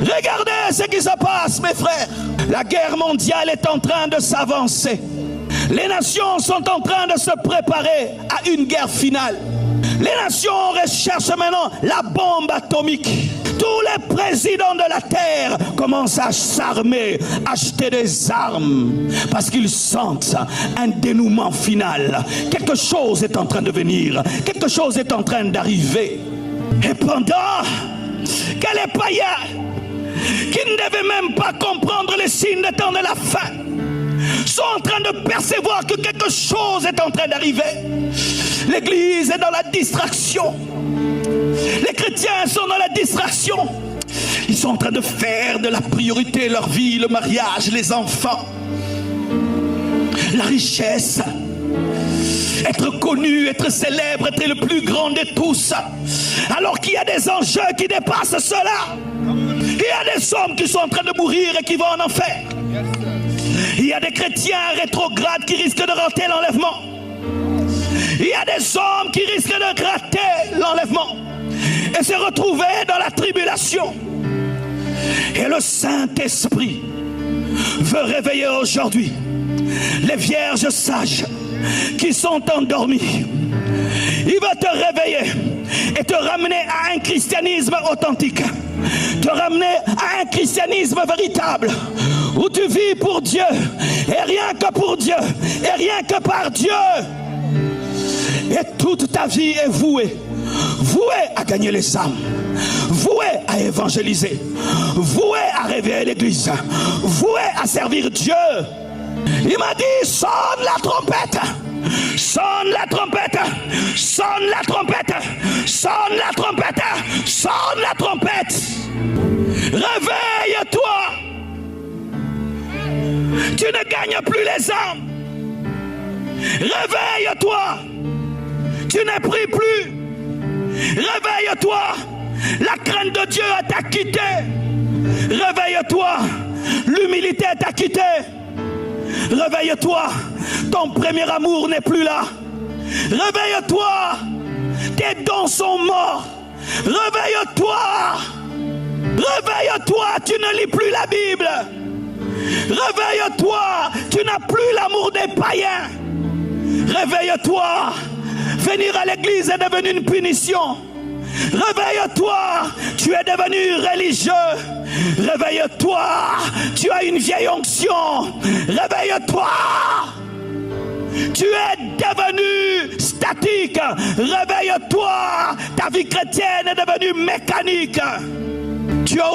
Regardez ce qui se passe, mes frères. La guerre mondiale est en train de s'avancer. Les nations sont en train de se préparer à une guerre finale. Les nations recherchent maintenant la bombe atomique. Tous les présidents de la terre commencent à s'armer, à acheter des armes, parce qu'ils sentent un dénouement final. Quelque chose est en train de venir, quelque chose est en train d'arriver. Et pendant que les païens, qui ne devaient même pas comprendre les signes des temps de la fin, sont en train de percevoir que quelque chose est en train d'arriver, l'Église est dans la distraction. Les chrétiens sont dans la distraction. Ils sont en train de faire de la priorité leur vie, le mariage, les enfants, la richesse, être connu, être célèbre, être le plus grand de tous, alors qu'il y a des enjeux qui dépassent cela. Il y a des hommes qui sont en train de mourir et qui vont en enfer. Il y a des chrétiens rétrogrades qui risquent de rater l'enlèvement. Il y a des hommes qui risquent de rater l'enlèvement et se retrouver dans la tribulation. Et le Saint-Esprit veut réveiller aujourd'hui les vierges sages qui sont endormies. Il va te réveiller et te ramener à un christianisme authentique, te ramener à un christianisme véritable, où tu vis pour Dieu, et rien que pour Dieu, et rien que par Dieu. Et toute ta vie est vouée à gagner les âmes, vouée à évangéliser, vouée à réveiller l'église, vouée à servir Dieu. Il m'a dit, sonne la trompette, sonne la trompette, sonne la trompette, sonne la trompette, sonne la trompette. Réveille-toi. Tu ne gagnes plus les âmes. Réveille-toi. Tu ne pries plus. Réveille-toi. La crainte de Dieu t'a quitté. Réveille-toi. L'humilité t'a quitté. Réveille-toi. Ton premier amour n'est plus là. Réveille-toi. Tes dons sont morts. Réveille-toi. Réveille-toi. Tu ne lis plus la Bible. Réveille-toi. Tu n'as plus l'amour des païens. Réveille-toi. Venir à l'église est devenu une punition. Réveille-toi. Tu es devenu religieux. Réveille-toi. Tu as une vieille onction. Réveille-toi. Tu es devenu statique. Réveille-toi. Ta vie chrétienne est devenue mécanique. Tu as